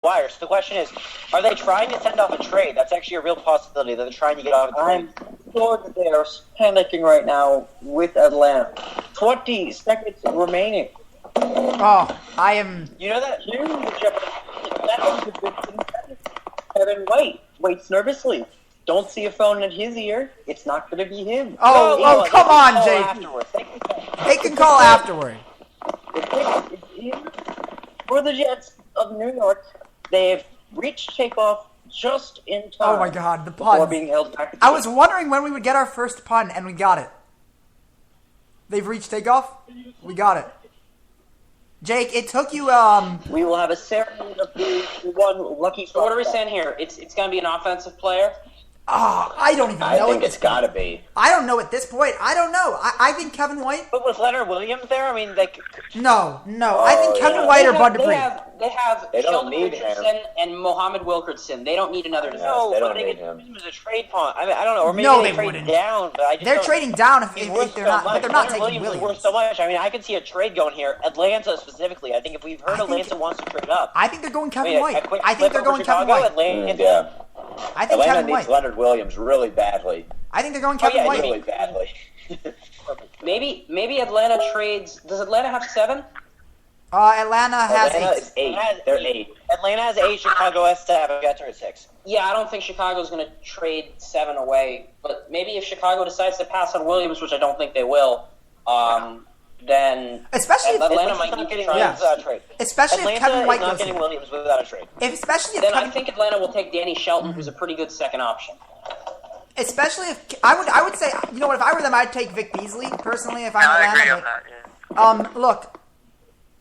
wire. So the question is, are they trying to send off a trade? That's actually a real possibility that they're trying to get off a trade. I'm sure that they are panicking right now with Atlanta. 20 seconds remaining. Oh, I am... You know that? Kevin White waits nervously. Don't see a phone in his ear. It's not going to be him. Oh, come on, Jake. They can call afterward. For the Jets of New York, they've reached takeoff just in time. Oh my God, the pun. Before being held back. I was wondering when we would get our first pun, and we got it. They've reached takeoff? We got it. Jake, it took you, We will have a ceremony of the one lucky... So what are we saying here? It's going to be an offensive player? I don't even know. I think it's got to be. I don't know at this point. I don't know. I think Kevin White... But was Leonard Williams there? I mean, like... No. I think Kevin White or Bud Dupree. They have don't Sheldon need Richardson him. and Mohamed Wilkerson. They don't need another defense. No, they but don't they need could him. use him as a trade pawn. I mean, I don't know. Or maybe No, they they trade wouldn't. down. But I just They're don't- trading down if He's they're worth not, so but they're much. not Leonard taking Williams is Williams. worth so much. I mean, I can see a trade going here. Atlanta specifically. I think if we've heard Atlanta wants to trade up. I think they're going Kevin I mean, White. a quick I think they're flip over going Kevin Chicago, White. Atlanta, Yeah. I think Atlanta Kevin needs White. Leonard Williams really badly. I think they're going Kevin White. Really badly. Maybe Atlanta trades... Does Atlanta have 7? Atlanta has Atlanta 8. is 8. They're 8. Atlanta has 8. Chicago has 7. Got at 6. Yeah, I don't think Chicago's going to trade 7 away. But maybe if Chicago decides to pass on Williams, which I don't think they will, then Especially if Atlanta Atlanta's might not need to getting try. Williams without a trade. Especially if Atlanta Kevin White is not goes getting here. Williams without a trade. Especially if Then Kevin... I think Atlanta will take Danny Shelton, who's a pretty good second option. Especially if... I would say... You know what? If I were them, I'd take Vic Beasley, personally, if I'm I Atlanta. agree on that, yeah. Look,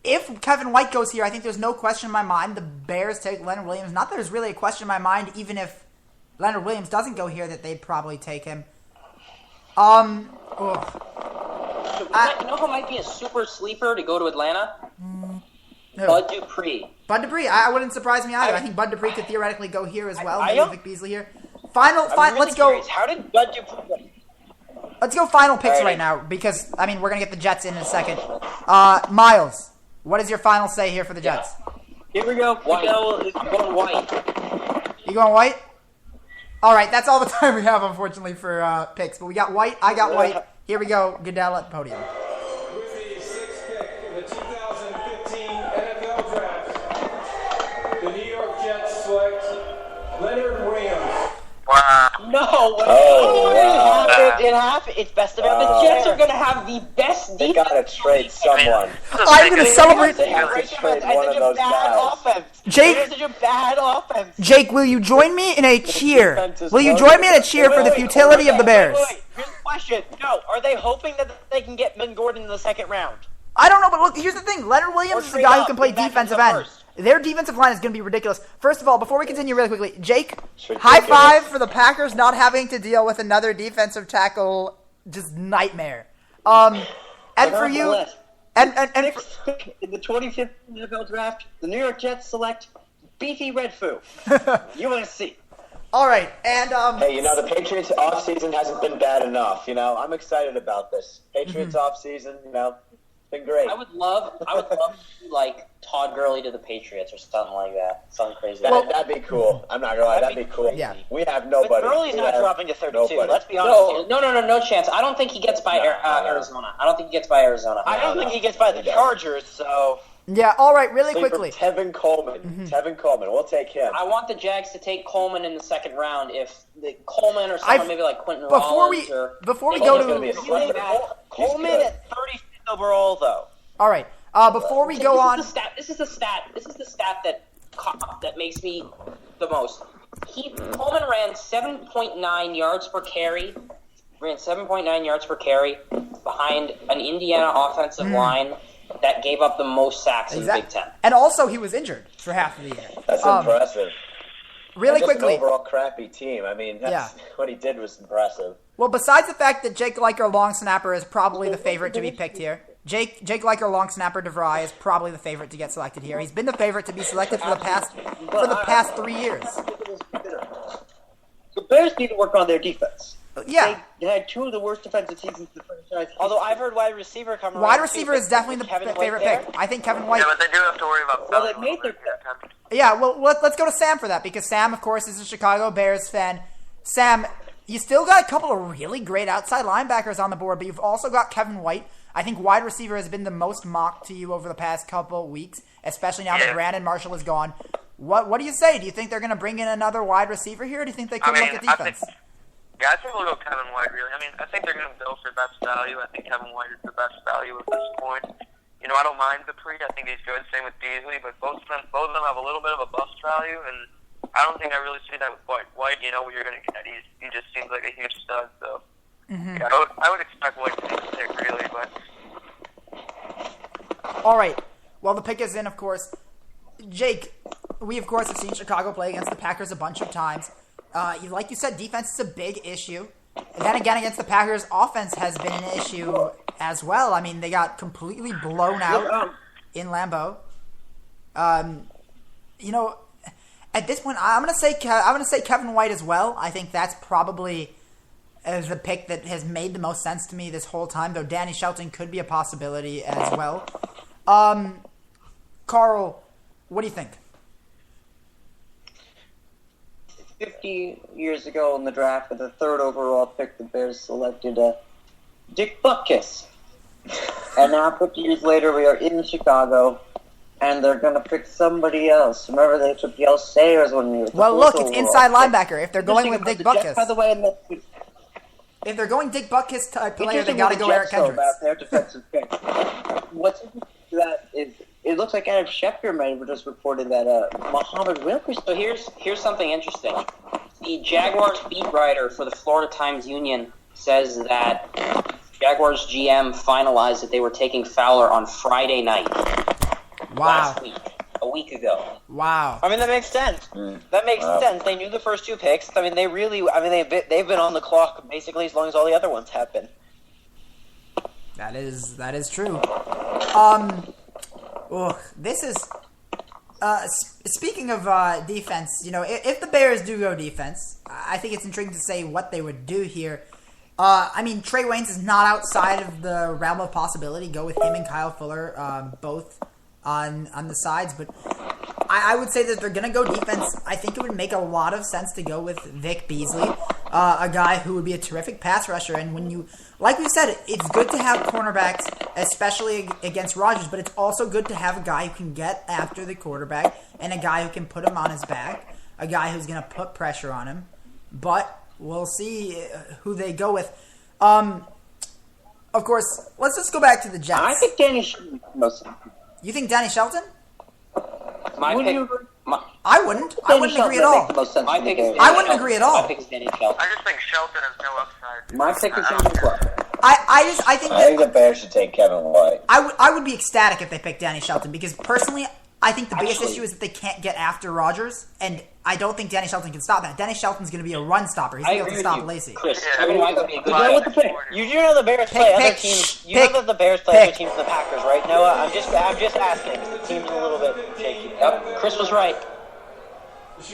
if Kevin White goes here, I think there's no question in my mind the Bears take Leonard Williams. Not that there's really a question in my mind, even if Leonard Williams doesn't go here, that they'd probably take him. You know who might be a super sleeper to go to Atlanta? Who? Bud Dupree. Bud Dupree. I wouldn't surprise me either. I think Bud Dupree could theoretically go here as well. I Maybe don't- Vic Beasley here. Final. I'm really Let's go. curious. How did Bud Dupree... Let's go final picks Alrighty. right now because I mean we're gonna get the Jets in a second. Miles, what is your final say here for the Jets? Here we go. White. I'm going White. You going White? All right, that's all the time we have, unfortunately, for picks. But we got White. I got White. Here we go. Goodell at the podium. With the 6th pick in the 2015 NFL Draft, the New York Jets select Leonard Williams. Wow. No way! Oh, wow. It happened. It's best of Wow. everything. The Jets are going to have the best They defense. got to trade someone. I'm gonna celebrate. They have to trade one of those bad guys. offense. Jake- They have such a bad offense. Jake, will you join me in a cheer? defense is Will you loaded. join me in a cheer for the futility of the Bears? Wait. Here's the question. No, are they hoping that they can get Ben Gordon in the second round? I don't know, but look, here's the thing. Leonard Williams Or is a trade guy who up, can play get back defensive into the end. first. Their defensive line is going to be ridiculous. First of all, before we continue really quickly, Jake, It's ridiculous. high five for the Packers not having to deal with another defensive tackle just nightmare. And for you, and for, Sixth pick in the 2015 NFL Draft, the New York Jets select Beefy Redfoo, USC. all right, and Hey, you know, the Patriots offseason hasn't been bad enough. You know, I'm excited about this. Patriots offseason, you know, it's been great. I would love to see, like, Todd Gurley to the Patriots or something like that. Something crazy. That'd be cool. I'm not going to lie. That'd be cool. Yeah. We have But nobody. Gurley's We not have dropping to 32. nobody. Let's be honest. No chance. I don't think he gets by Arizona. I don't think he gets by Arizona. I don't think he gets by the Chargers, so... yeah, all right, really Sleeper quickly. Tevin Coleman. Tevin Coleman. We'll take him. I want the Jags to take Coleman in the second round. If the Coleman or someone maybe like Quentin Before we Rollins before we Maybe go he's to gonna be a sleeper. Coleman good. at 35th overall, though. all right, before we go on. This is the stat that makes me the most. Coleman ran 7.9 yards per carry. Ran 7.9 yards per carry behind an Indiana offensive line that gave up the most sacks in the Big Ten. And also, he was injured for half of the year. That's impressive. Really Just quickly. An overall crappy team. I mean, that's, what he did was impressive. Well, besides the fact that Jake Liker long snapper is probably the favorite to be picked here, Jake Liker long snapper DeVry is probably the favorite to get selected here. He's been the favorite to be selected for the past 3 years. The Bears need to work on their defense. Yeah. They had two of the worst defensive seasons in the franchise. Although I've heard wide receiver coming Wide around, receiver too. is definitely the Kevin White favorite there. pick. I think Kevin White. Yeah, but they do have to worry about Well, Bell. they made their pick. Yeah, well, let's go to Sam for that, because Sam, of course, is a Chicago Bears fan. Sam, you still got a couple of really great outside linebackers on the board, but you've also got Kevin White. I think wide receiver has been the most mocked to you over the past couple of weeks, especially now that Brandon Marshall is gone. What do you say? Do you think they're going to bring in another wide receiver here, or do you think they could look at defense? I think we'll go Kevin White, really. I mean, I think they're going to go for best value. I think Kevin White is the best value at this point. You know, I don't mind Dupree. I think he's good. Same with Beasley, but both of them have a little bit of a bust value, and I don't think I really see that with White. White, you know what you're going to get. He just seems like a huge stud. So, yeah, I would expect White to be the pick, really. But all right. Well, the pick is in, of course. Jake, we of course have seen Chicago play against the Packers a bunch of times. Like you said, defense is a big issue. And then again, against the Packers, offense has been an issue as well. I mean, they got completely blown out in Lambeau. You know, at this point, I'm gonna say Kevin White as well. I think that's probably the pick that has made the most sense to me this whole time. Though Danny Shelton could be a possibility as well. Carl, what do you think? 50 years ago in the draft, with the 3rd overall pick, the Bears selected Dick Butkus. And now, 50 years later, we are in Chicago, and they're going to pick somebody else. Remember, they took Yale Sayers when he was well, look, it's inside linebacker. If they're going with Dick Butkus. By the way, if they're going Dick Butkus type player, they got to go Eric Kendricks. About their defensive pick. What's interesting that is, it looks like Adam Schefter might have just reported that Muhammad Wilkerson. So here's something interesting. The Jaguars beat writer for the Florida Times-Union says that Jaguars GM finalized that they were taking Fowler on Friday night. Wow. Last week. A week ago. Wow. I mean, that makes sense. That makes sense. They knew the first 2 picks. I mean, they've been on the clock basically as long as all the other ones have been. That is true. This is speaking of defense. You know, if the Bears do go defense, I think it's intriguing to say what they would do here. I mean, Trey Waynes is not outside of the realm of possibility. Go with him and Kyle Fuller, both on the sides, but I would say that they're going to go defense. I think it would make a lot of sense to go with Vic Beasley, a guy who would be a terrific pass rusher. And when you, like we said, it's good to have cornerbacks, especially against Rodgers, but it's also good to have a guy who can get after the quarterback and a guy who can put him on his back, a guy who's going to put pressure on him. But we'll see who they go with. Of course, let's just go back to the Jets. I think Danny Shelton. You think Danny Shelton? My pick. I wouldn't agree at all. My pick is I wouldn't agree at all. My pick is Danny Shelton. I just think Shelton has no upside. My pick is Danny Shelton. I think the Bears should take Kevin White. I would be ecstatic if they picked Danny Shelton, because personally, I think the biggest issue is that they can't get after Rodgers, and I don't think Danny Shelton can stop that. Danny Shelton's going to be a run stopper. He's going to be able to stop Lacey. Chris, Kevin White would be a good pick. You do know the Bears play other teams. You know that the Bears play other teams than the Packers, right, Noah? I'm just asking. The team's a little bit shaky. Yep, Chris was right.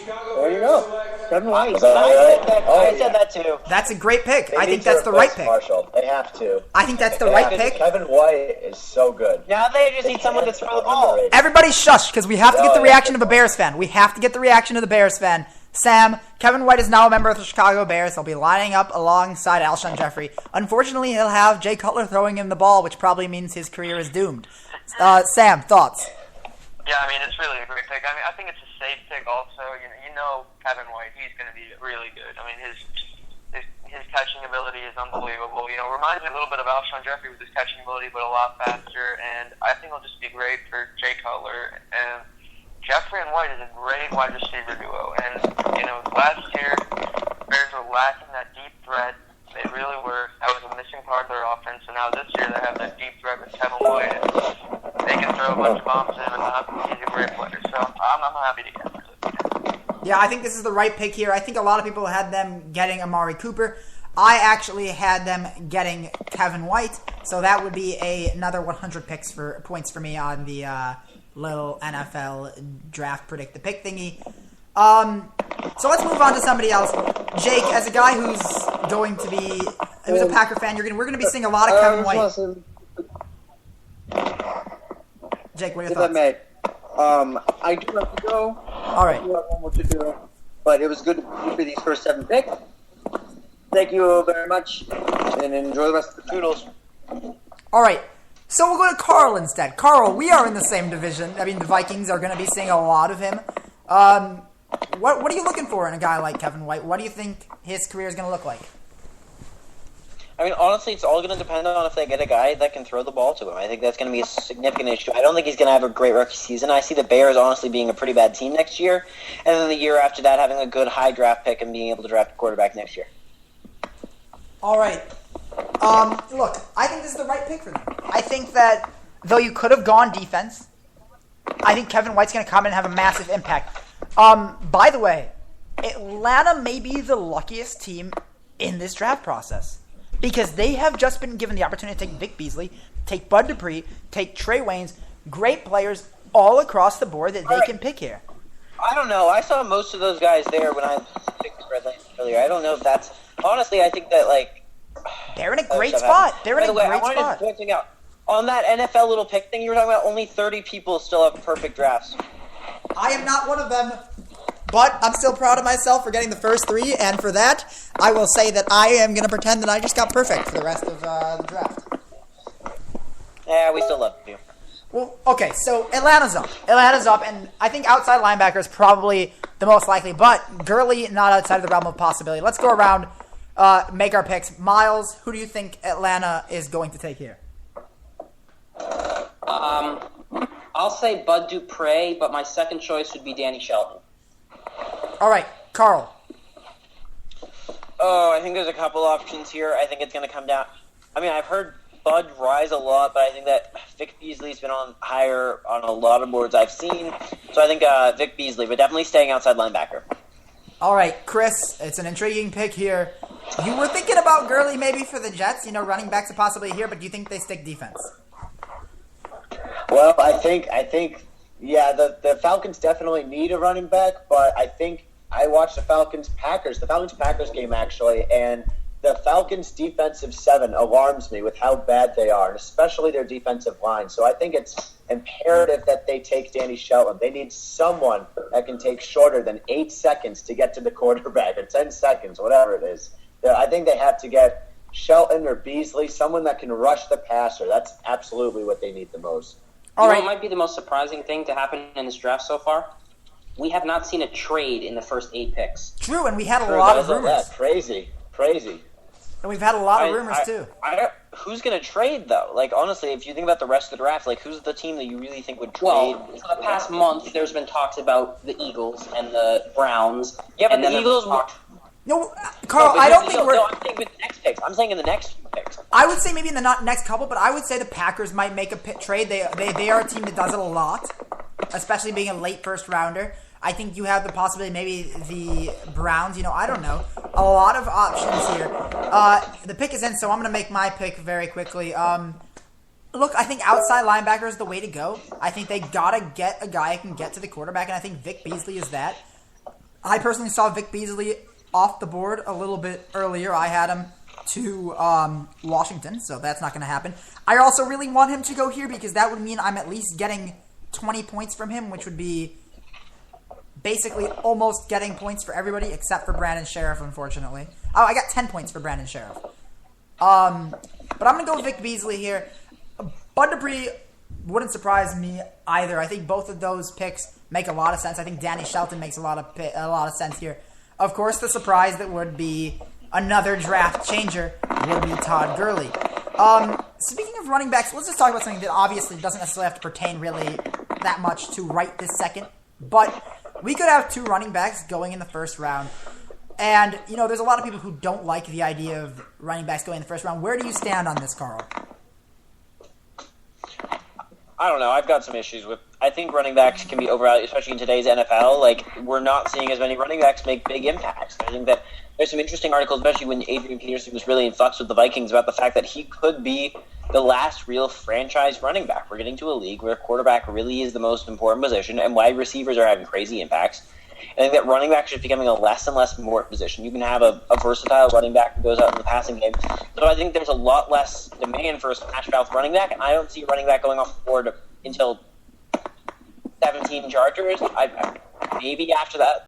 There you go. Kevin White. I said that too. That's a great pick. I think that's the right pick. Marshall. They have to. I think that's the right pick. Kevin White is so good. Now they just need someone to throw the ball. Everybody shush, because we have to get the reaction of a Bears fan. We have to get the reaction of the Bears fan. Sam, Kevin White is now a member of the Chicago Bears. He'll be lining up alongside Alshon Jeffrey. Unfortunately, he'll have Jay Cutler throwing him the ball, which probably means his career is doomed. Sam, thoughts? Yeah, I mean, it's really a great pick. I mean, I think it's a safe pick also. You know Kevin White, he's going to be really good. I mean, his catching ability is unbelievable. You know, reminds me a little bit of Alshon Jeffrey with his catching ability, but a lot faster. And I think it'll just be great for Jay Cutler. And Jeffrey and White is a great wide receiver duo. And, you know, last year, Bears were lacking that deep threat. They really were. That was a missing part of their offense. And now this year they have that deep threat with Kevin White. And they can throw a bunch of bombs in him, and he's a great player. So I'm happy to get him. Yeah, I think this is the right pick here. I think a lot of people had them getting Amari Cooper. I actually had them getting Kevin White. So that would be another 100 points for me on the little NFL draft predict the pick thingy. So let's move on to somebody else. Jake, as a guy who's a Packer fan, we're gonna be seeing a lot of Kevin White. Jake, what are your thoughts? I do have to go. All right. You have one more to do. But it was good for these first 7 picks. Thank you very much, and enjoy the rest of the Toodles. All right. So we'll go to Carl instead. Carl, we are in the same division. I mean, the Vikings are going to be seeing a lot of him. What are you looking for in a guy like Kevin White? What do you think his career is going to look like? I mean, honestly, it's all going to depend on if they get a guy that can throw the ball to him. I think that's going to be a significant issue. I don't think he's going to have a great rookie season. I see the Bears honestly being a pretty bad team next year, and then the year after that having a good high draft pick and being able to draft a quarterback next year. All right. Look, I think this is the right pick for them. I think that though you could have gone defense, I think Kevin White's going to come in and have a massive impact. By the way, Atlanta may be the luckiest team in this draft process because they have just been given the opportunity to take Vic Beasley, take Bud Dupree, take Trey Waynes, great players all across the board that they can pick here. I don't know. I saw most of those guys there when I picked the Red Lions earlier. I don't know if that's... Honestly, I think that, like... They're in a great spot. They're in a great I wanted spot. to point something out. On that NFL little pick thing you were talking about, only 30 people still have perfect drafts. I am not one of them, but I'm still proud of myself for getting the first 3, and for that, I will say that I am going to pretend that I just got perfect for the rest of the draft. Yeah, we still love you. Well, okay, so Atlanta's up, and I think outside linebacker is probably the most likely, but Gurley not outside of the realm of possibility. Let's go around, make our picks. Miles, who do you think Atlanta is going to take here? I'll say Bud Dupree, but my second choice would be Danny Shelton. All right, Carl. Oh, I think there's a couple options here. I think it's going to come down. I mean, I've heard Bud rise a lot, but I think that Vic Beasley's been on higher on a lot of boards I've seen. So I think Vic Beasley, but definitely staying outside linebacker. All right, Chris, it's an intriguing pick here. You were thinking about Gurley maybe for the Jets. You know, running back's a possibility here, but do you think they stick defense? Well, I think, yeah, the Falcons definitely need a running back, but I think I watched the Falcons-Packers game, actually, and the Falcons' defensive 7 alarms me with how bad they are, and especially their defensive line. So I think it's imperative that they take Danny Shelton. They need someone that can take shorter than 8 seconds to get to the quarterback, or 10 seconds, whatever it is. I think they have to get Shelton or Beasley, someone that can rush the passer. That's absolutely what they need the most. All right. What might be the most surprising thing to happen in this draft so far? We have not seen a trade in the first 8 picks. True, and we had a lot of rumors. Crazy. And we've had a lot of rumors, too. Who's going to trade, though? Like, honestly, if you think about the rest of the draft, like, who's the team that you really think would trade? Well, for the past month, there's been talks about the Eagles and the Browns. Yeah, but the Eagles... No, Carl, I don't think we're... No, I'm saying with the next picks. I'm saying in the next picks. I would say maybe in the next couple, but I would say the Packers might make a trade. They are a team that does it a lot, especially being a late first-rounder. I think you have the possibility maybe the Browns, I don't know. A lot of options here. The pick is in, so I'm going to make my pick very quickly. Look, I think outside linebacker is the way to go. I think they got to get a guy who can get to the quarterback, and I think Vic Beasley is that. I personally saw Vic Beasley off the board a little bit earlier. I had him to Washington, so that's not going to happen. I also really want him to go here because that would mean I'm at least getting 20 points from him, which would be basically almost getting points for everybody except for Brandon Sheriff, unfortunately. Oh, I got 10 points for Brandon Sheriff. But I'm going to go Vic Beasley here. Bud Dupree wouldn't surprise me either. I think both of those picks make a lot of sense. I think Danny Shelton makes a lot of sense here. Of course, the surprise that would be another draft changer would be Todd Gurley. Speaking of running backs, let's just talk about something that obviously doesn't necessarily have to pertain really that much to right this second. But we could have 2 running backs going in the first round. And, there's a lot of people who don't like the idea of running backs going in the first round. Where do you stand on this, Carl? I don't know. I've got some issues with... I think running backs can be overvalued, especially in today's NFL. Like, we're not seeing as many running backs make big impacts. I think that there's some interesting articles, especially when Adrian Peterson was really in flux with the Vikings, about the fact that he could be the last real franchise running back. We're getting to a league where quarterback really is the most important position, and wide receivers are having crazy impacts. I think that running back is becoming a less and less important position. You can have a versatile running back who goes out in the passing game. So I think there's a lot less demand for a smash mouth running back, and I don't see a running back going off the board until 17 Chargers. Maybe after that.